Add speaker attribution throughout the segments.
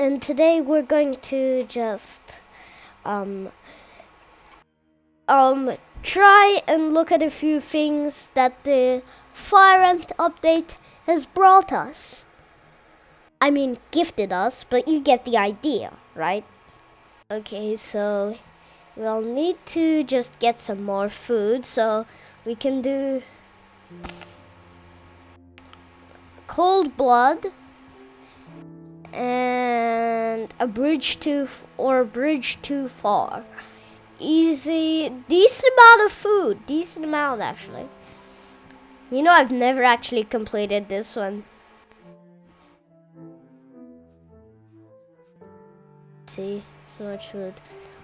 Speaker 1: and today we're going to just try and look at a few things that the Fire Ant update has brought us. I mean, gifted us, but you get the idea, right? Okay, so we'll need to just get some more food, so we can do cold blood and a bridge too far. Easy, decent amount of food, decent amount actually. You know, I've never actually completed this one. See, so much food.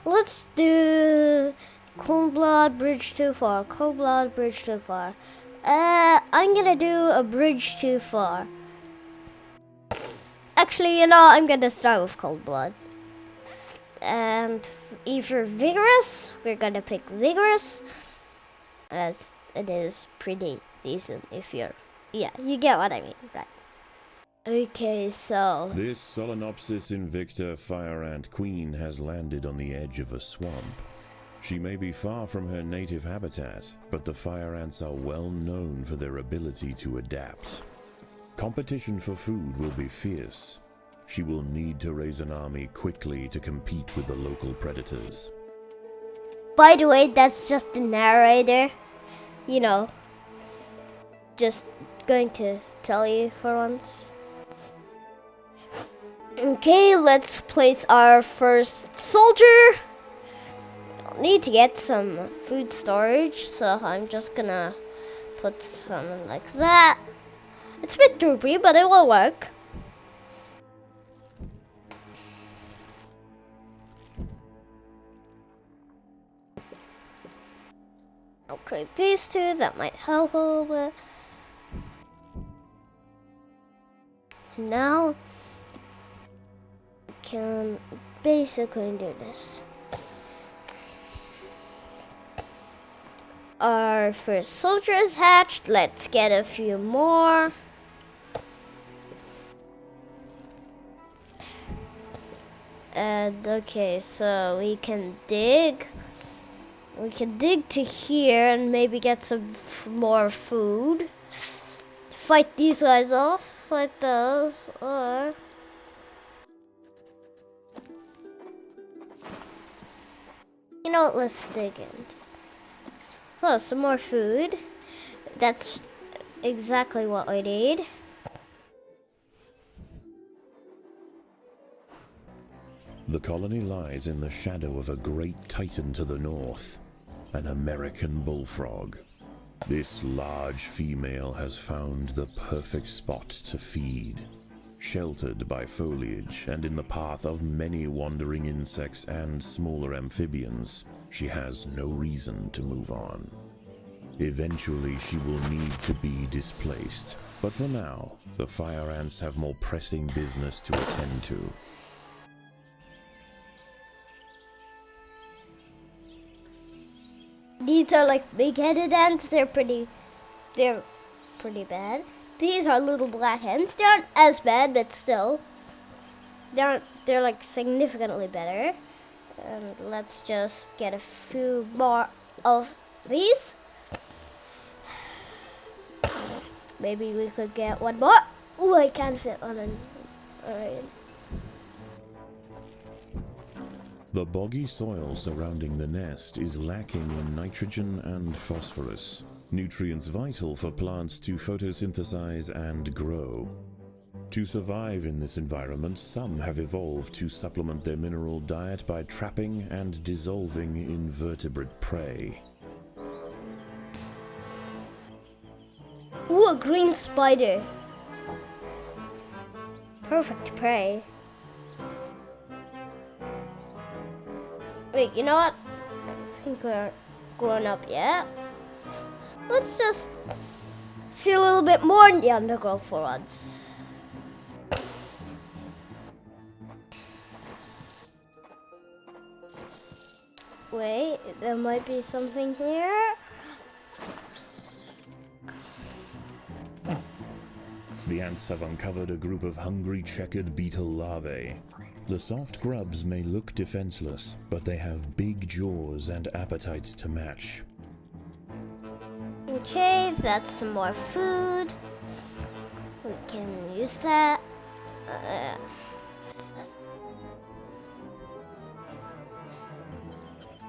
Speaker 1: Let's do cold blood, bridge too far. Cold blood, bridge too far. I'm gonna do a bridge too far. Actually, you know, I'm gonna start with cold blood. And if you're vigorous, we're gonna pick vigorous, as it is pretty decent if you're, yeah, you get what I mean, right? Okay, so
Speaker 2: this Solenopsis invicta fire ant queen has landed on the edge of a swamp. She may be far from her native habitat, but the fire ants are well known for their ability to adapt. Competition for food will be fierce. She will need to raise an army quickly to compete with the local predators.
Speaker 1: By the way, that's just the narrator. You know, just going to tell you for once. Okay, let's place our first soldier. I'll need to get some food storage, so I'm just gonna put some like that. It's a bit droopy, but it will work. I'll create these two, that might help a little bit. Now, we can basically do this. Our first soldier is hatched, let's get a few more. And okay, so we can dig. We can dig to here and maybe get some more food. Fight these guys off, fight those, or... You know what, let's dig in. Oh, some more food. That's exactly what we need.
Speaker 2: The colony lies in the shadow of a great titan to the north, an American bullfrog. This large female has found the perfect spot to feed. Sheltered by foliage and in the path of many wandering insects and smaller amphibians, she has no reason to move on. Eventually she will need to be displaced, but for now, the fire ants have more pressing business to attend to.
Speaker 1: These are like big-headed ants. They're pretty bad. These are little black ants. They aren't as bad, but still, they're like significantly better. And let's just get a few more of these. Maybe we could get one more. Ooh, I can't fit on an. Alright.
Speaker 2: The boggy soil surrounding the nest is lacking in nitrogen and phosphorus, nutrients vital for plants to photosynthesize and grow. To survive in this environment, some have evolved to supplement their mineral diet by trapping and dissolving invertebrate prey.
Speaker 1: Ooh, a green spider. Perfect prey. Wait, you know what? I think we're grown up yet. Let's just see a little bit more in the undergrowth for once. Wait, there might be something here.
Speaker 2: The ants have uncovered a group of hungry checkered beetle larvae. The soft grubs may look defenseless, but they have big jaws and appetites to match.
Speaker 1: Okay, that's some more food. We can use that.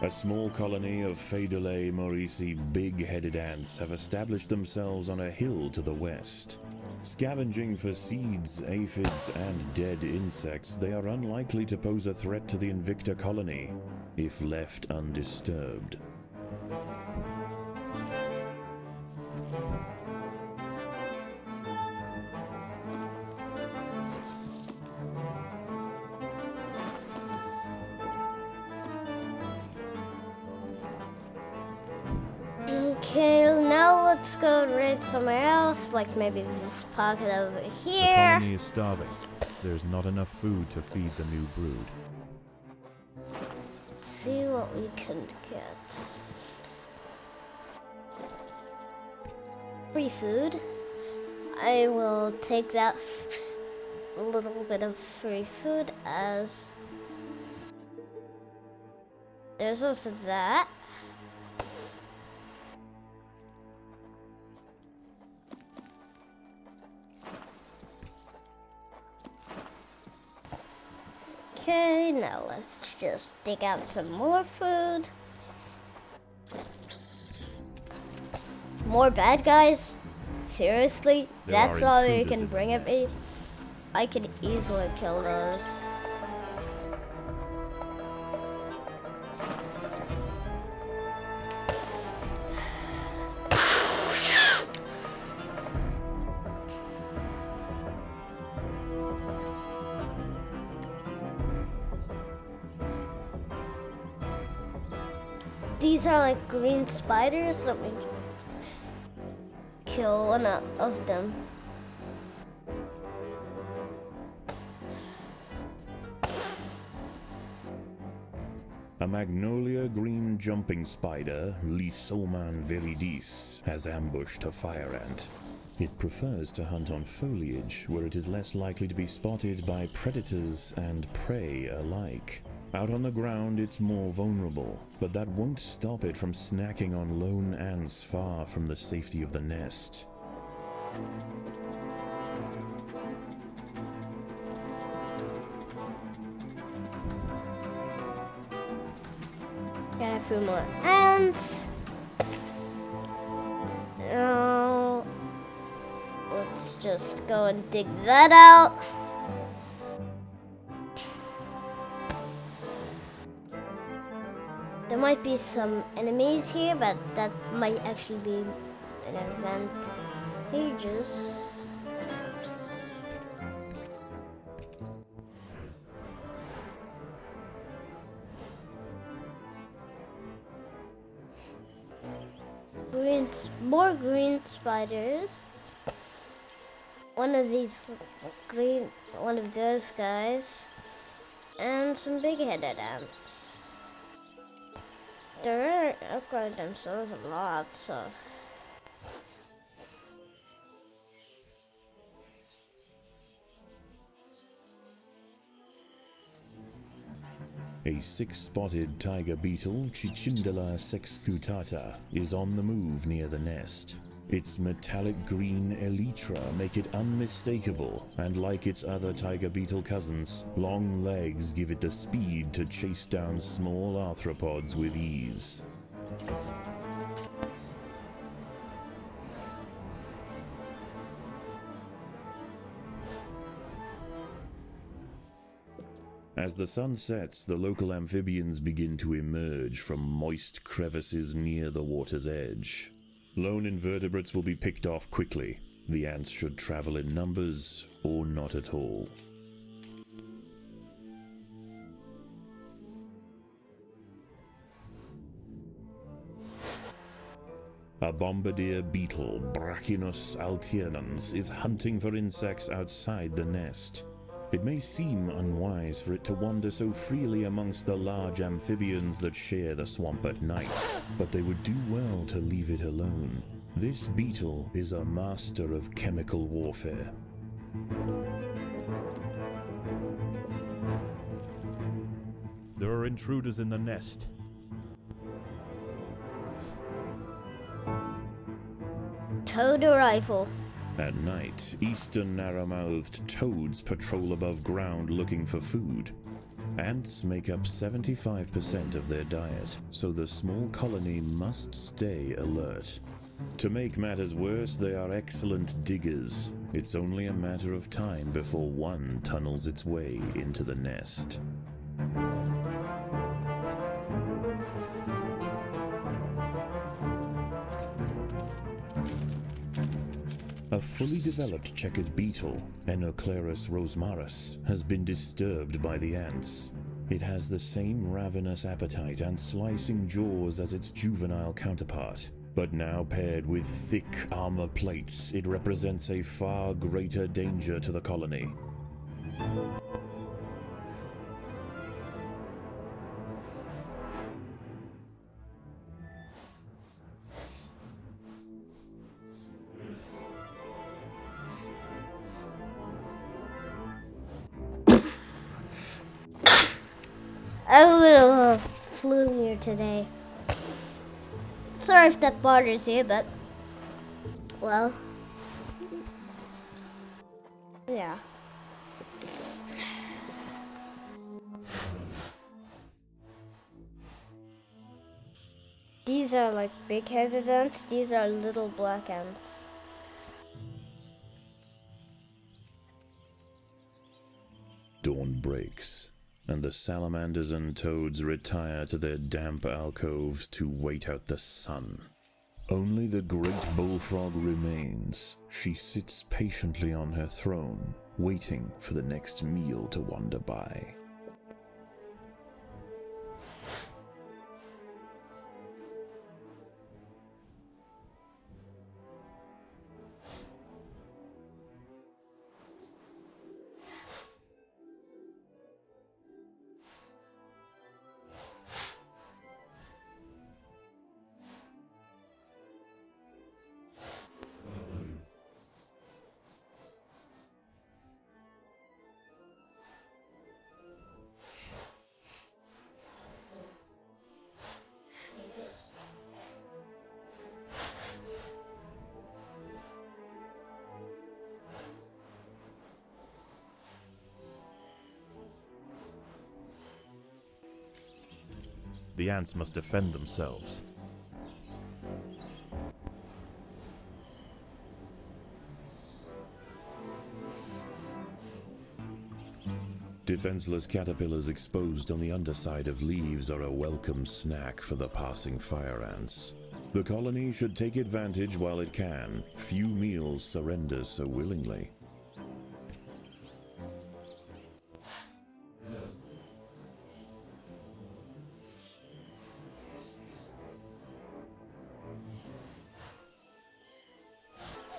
Speaker 2: A small colony of Phaedolae maurici big-headed ants have established themselves on a hill to the west. Scavenging for seeds, aphids, and dead insects, they are unlikely to pose a threat to the Invicta colony, if left undisturbed.
Speaker 1: Okay, now let's go raid somewhere else, like maybe this pocket over
Speaker 3: The
Speaker 1: here.
Speaker 3: colony is starving. There's not enough food to feed the new brood.
Speaker 1: See what we can get. Free food. I will take that little bit of free food as there's also that. Okay, now let's just dig out some more food. More bad guys? Seriously?
Speaker 3: There
Speaker 1: That's
Speaker 3: are
Speaker 1: all you
Speaker 3: intruders
Speaker 1: can
Speaker 3: in the
Speaker 1: bring at me?
Speaker 3: nest.
Speaker 1: I can easily kill those. These are like green spiders. Let me kill one of them.
Speaker 2: A magnolia green jumping spider, Lysoman viridis, has ambushed a fire ant. It prefers to hunt on foliage, where it is less likely to be spotted by predators and prey alike. Out on the ground, it's more vulnerable, but that won't stop it from snacking on lone ants far from the safety of the nest.
Speaker 1: Got a few more ants. Now, let's just go and dig that out. There might be some enemies here, but that might actually be an advantageous. More green spiders. One of these green, one of those guys, and some big-headed ants. They're upgrade themselves a lot, so.
Speaker 2: A six-spotted tiger beetle, Cicindela sexcutata, is on the move near the nest. Its metallic green elytra make it unmistakable, and like its other tiger beetle cousins, long legs give it the speed to chase down small arthropods with ease. As the sun sets, the local amphibians begin to emerge from moist crevices near the water's edge. Lone invertebrates will be picked off quickly. The ants should travel in numbers or not at all. A bombardier beetle, Brachinus alternans, is hunting for insects outside the nest. It may seem unwise for it to wander so freely amongst the large amphibians that share the swamp at night, but they would do well to leave it alone. This beetle is a master of chemical warfare.
Speaker 3: There are intruders in the nest.
Speaker 1: Toad or rifle?
Speaker 2: At night, eastern narrow-mouthed toads patrol above ground looking for food. Ants make up 75% of their diet, so the small colony must stay alert. To make matters worse, they are excellent diggers. It's only a matter of time before one tunnels its way into the nest. A fully developed checkered beetle, Enoclerus rosmarus, has been disturbed by the ants. It has the same ravenous appetite and slicing jaws as its juvenile counterpart, but now paired with thick armor plates, it represents a far greater danger to the colony.
Speaker 1: I have a little flu here today. Sorry if that bothers you, but well, yeah. These are like big-headed ants. These are little black ants.
Speaker 2: Dawn breaks, and the salamanders and toads retire to their damp alcoves to wait out the sun. Only the great bullfrog remains. She sits patiently on her throne, waiting for the next meal to wander by.
Speaker 3: The ants must defend themselves.
Speaker 2: Defenseless caterpillars exposed on the underside of leaves are a welcome snack for the passing fire ants. The colony should take advantage while it can. Few meals surrender so willingly.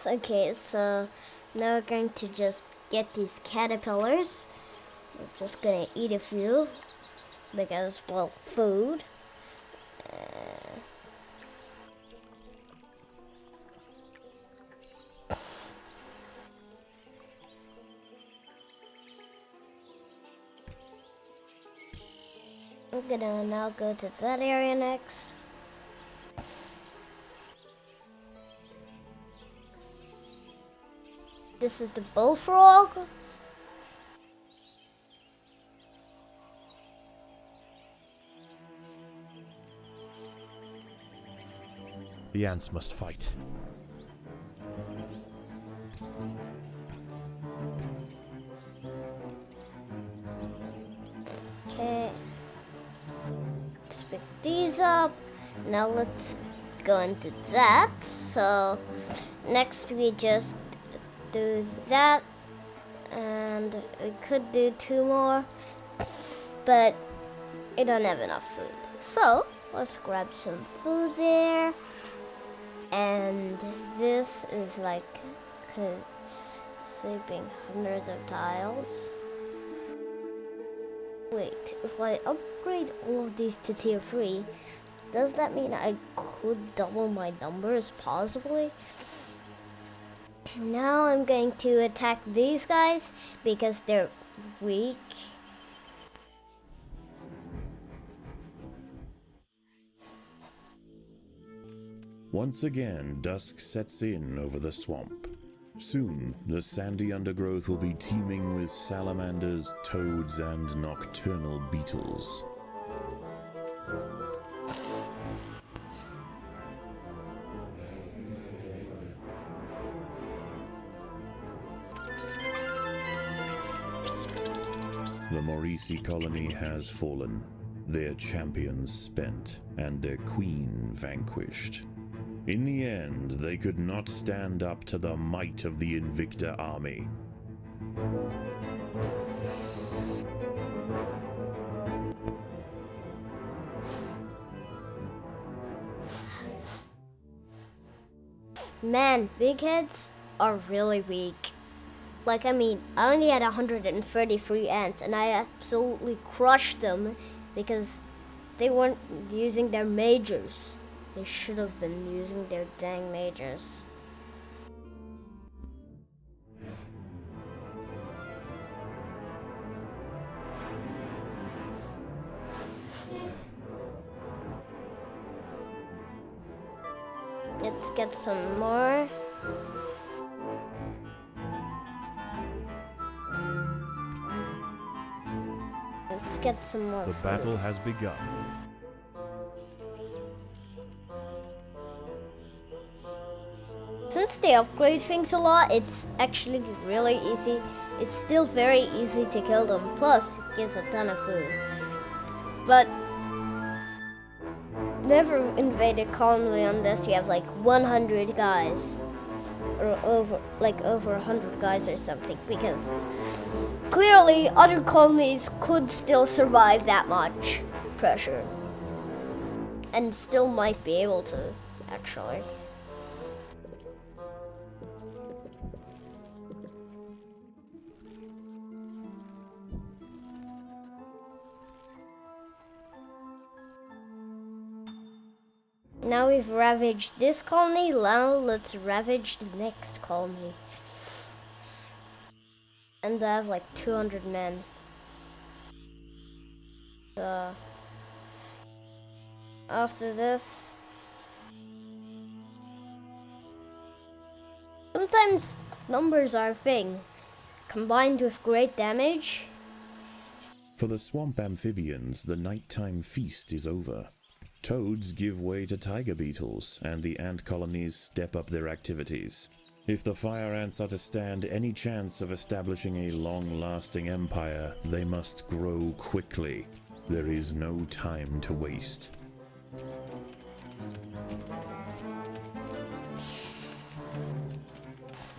Speaker 1: Okay, so now we're going to just get these caterpillars. We're just gonna eat a few because, well, food. I'm gonna now go to that area next. This is the bullfrog.
Speaker 3: The ants must fight.
Speaker 1: Okay. Let's pick these up. Now let's go into that. So next we just do that, and we could do 2 more, but I don't have enough food. So let's grab some food there, and this is like sleeping hundreds of tiles. Wait, if I upgrade all of these to tier 3, does that mean I could double my numbers possibly? Now I'm going to attack these guys because they're weak.
Speaker 2: Once again, dusk sets in over the swamp. Soon, the sandy undergrowth will be teeming with salamanders, toads, and nocturnal beetles. The Maurici colony has fallen, their champions spent, and their queen vanquished. In the end, they could not stand up to the might of the Invicta army.
Speaker 1: Man, big heads are really weak. Like, I mean, I only had 133 ants and I absolutely crushed them because they weren't using their majors. They should have been using their dang majors. Let's get some more. Let's get some more.
Speaker 3: The battle has begun.
Speaker 1: Since they upgrade things a lot, it's actually really easy. It's still very easy to kill them. Plus, it gives a ton of food. But never invade a colony unless you have like 100 guys. Or over 100 guys or something. Because clearly other colonies could still survive that much pressure. And still might be able to, actually. Now we've ravaged this colony, now let's ravage the next colony. And I have like 200 men. After this, sometimes numbers are a thing, combined with great damage.
Speaker 2: For the swamp amphibians, the nighttime feast is over. Toads give way to tiger beetles, and the ant colonies step up their activities. If the fire ants are to stand any chance of establishing a long-lasting empire, they must grow quickly. There is no time to waste.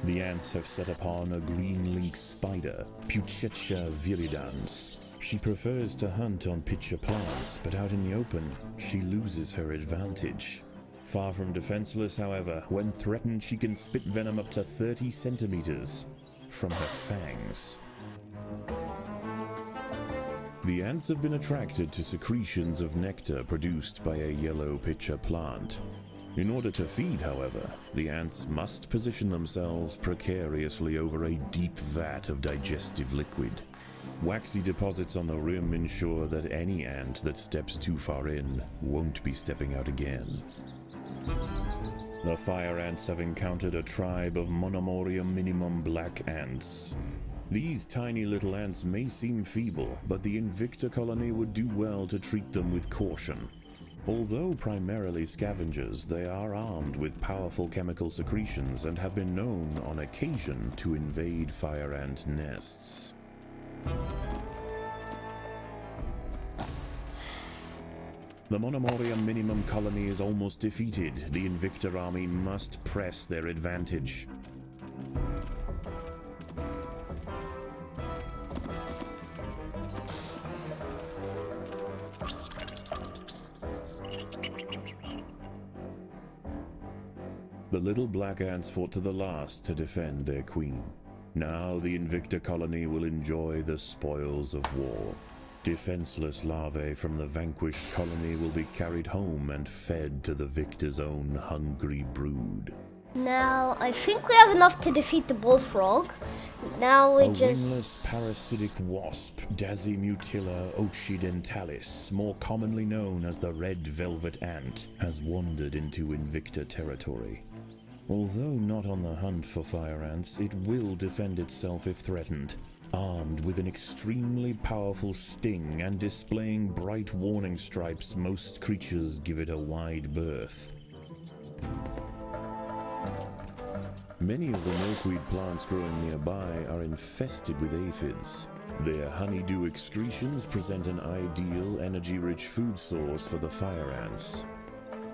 Speaker 2: The ants have set upon a green link spider, Puccetia viridans. She prefers to hunt on pitcher plants, but out in the open, she loses her advantage. Far from defenseless, however, when threatened she can spit venom up to 30 centimeters from her fangs. The ants have been attracted to secretions of nectar produced by a yellow pitcher plant. In order to feed, however, the ants must position themselves precariously over a deep vat of digestive liquid. Waxy deposits on the rim ensure that any ant that steps too far in won't be stepping out again. The fire ants have encountered a tribe of Monomorium minimum black ants. These tiny little ants may seem feeble, but the Invicta colony would do well to treat them with caution. Although primarily scavengers, they are armed with powerful chemical secretions and have been known on occasion to invade fire ant nests. The Monomorium minimum colony is almost defeated. The Invicta army must press their advantage. The little black ants fought to the last to defend their queen. Now the Invicta colony will enjoy the spoils of war. Defenseless larvae from the vanquished colony will be carried home and fed to the victor's own hungry brood.
Speaker 1: Now, I think we have enough to defeat the Bullfrog. Now we
Speaker 2: A
Speaker 1: just...
Speaker 2: wingless parasitic wasp, Dasimutilla occidentalis, more commonly known as the red velvet ant, has wandered into Invicta territory. Although not on the hunt for fire ants, it will defend itself if threatened. Armed with an extremely powerful sting and displaying bright warning stripes, most creatures give it a wide berth. Many of the milkweed plants growing nearby are infested with aphids. Their honeydew excretions present an ideal, energy-rich food source for the fire ants.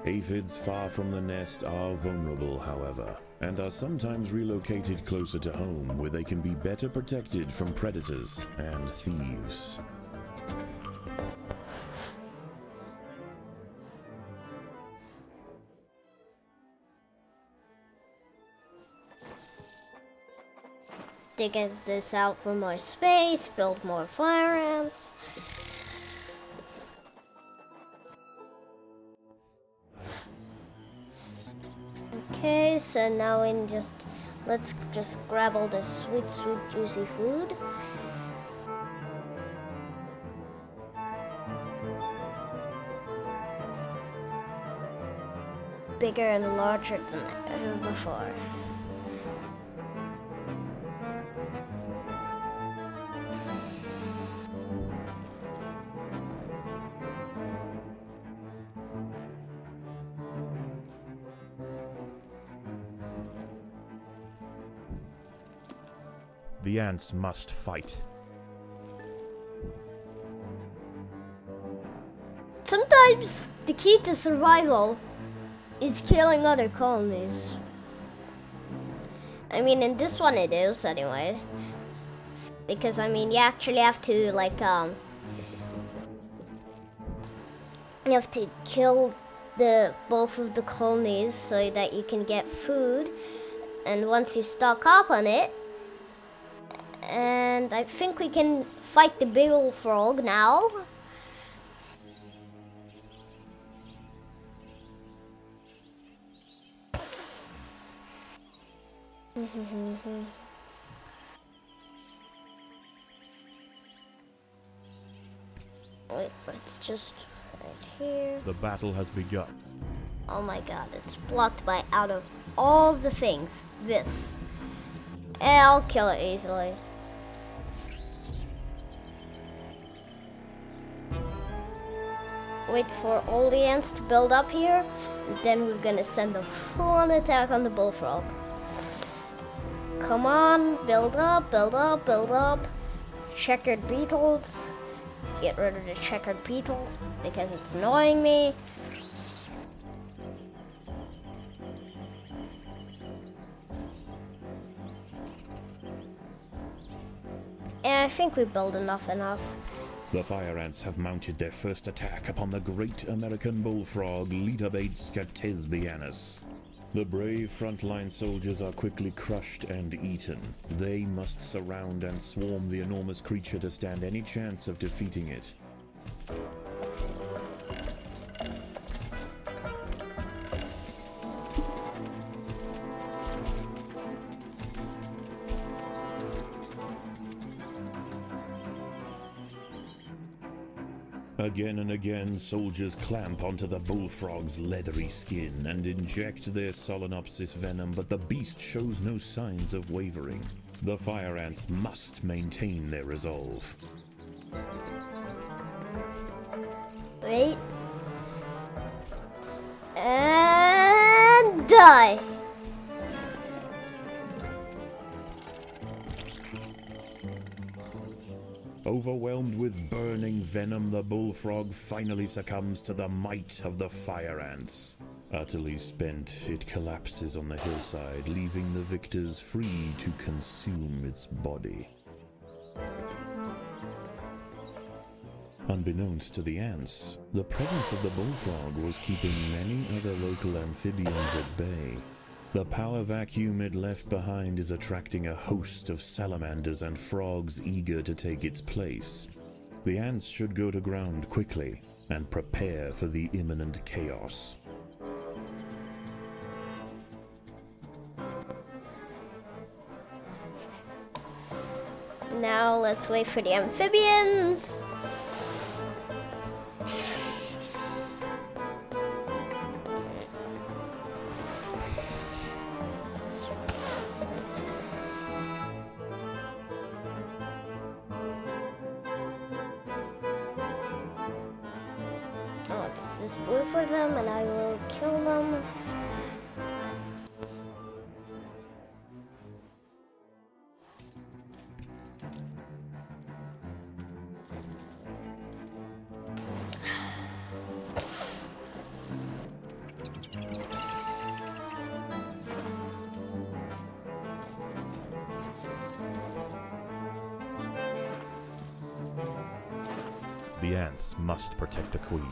Speaker 2: Aphids far from the nest are vulnerable, however, and are sometimes relocated closer to home where they can be better protected from predators and thieves.
Speaker 1: Dig this out for more space, build more fire ants. Okay, so now let's just grab all the sweet, juicy food. Bigger and larger than ever before.
Speaker 3: The ants must fight.
Speaker 1: Sometimes the key to survival is killing other colonies. I mean, in this one it is anyway. Because I mean, you actually have to you have to kill both of the colonies so that you can get food. And once you stock up on it, and I think we can fight the Bullfrog now. Wait, let's just right here.
Speaker 3: The battle has begun.
Speaker 1: Oh my god, it's blocked by out of all of the things. This. I'll kill it easily. Wait for all the ants to build up here, and then we're gonna send a full-on attack on the Bullfrog. Come on, build up, build up, build up. Checkered beetles. Get rid of the checkered beetles because it's annoying me. And I think we build enough.
Speaker 2: The fire ants have mounted their first attack upon the great American bullfrog, Litabates scatesbianus. The brave frontline soldiers are quickly crushed and eaten. They must surround and swarm the enormous creature to stand any chance of defeating it. Again and again, soldiers clamp onto the bullfrog's leathery skin and inject their Solenopsis venom, but the beast shows no signs of wavering. The fire ants must maintain their resolve.
Speaker 1: Wait. And die.
Speaker 2: Overwhelmed with burning venom, the bullfrog finally succumbs to the might of the fire ants. Utterly spent, it collapses on the hillside, leaving the victors free to consume its body. Unbeknownst to the ants, the presence of the bullfrog was keeping many other local amphibians at bay. The power vacuum it left behind is attracting a host of salamanders and frogs eager to take its place. The ants should go to ground quickly and prepare for the imminent chaos.
Speaker 1: Now let's wait for the amphibians. Let's just wait for them and I will kill them.
Speaker 3: The ants must protect the queen.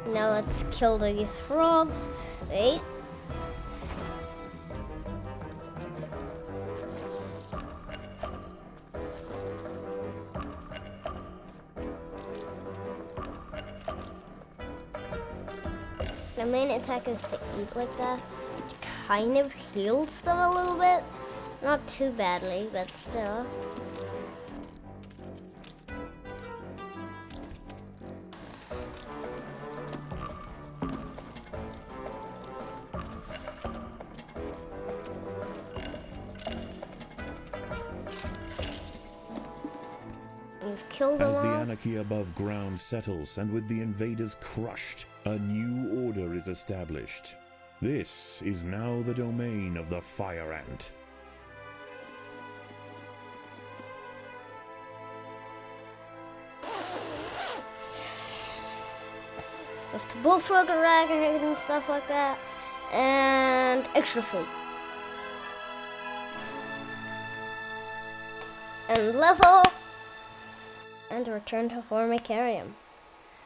Speaker 3: Now let's kill these frogs. Wait. The main attack is to eat like that. Which kind of heals them a little bit. Not too badly, but still. Killed them
Speaker 2: As the
Speaker 1: all.
Speaker 2: anarchy above ground settles and with the invaders crushed, a new order is established. This is now the domain of the fire ant.
Speaker 1: With the bullfrog and raghead and stuff like that. And extra food. And level. And return to formicarium.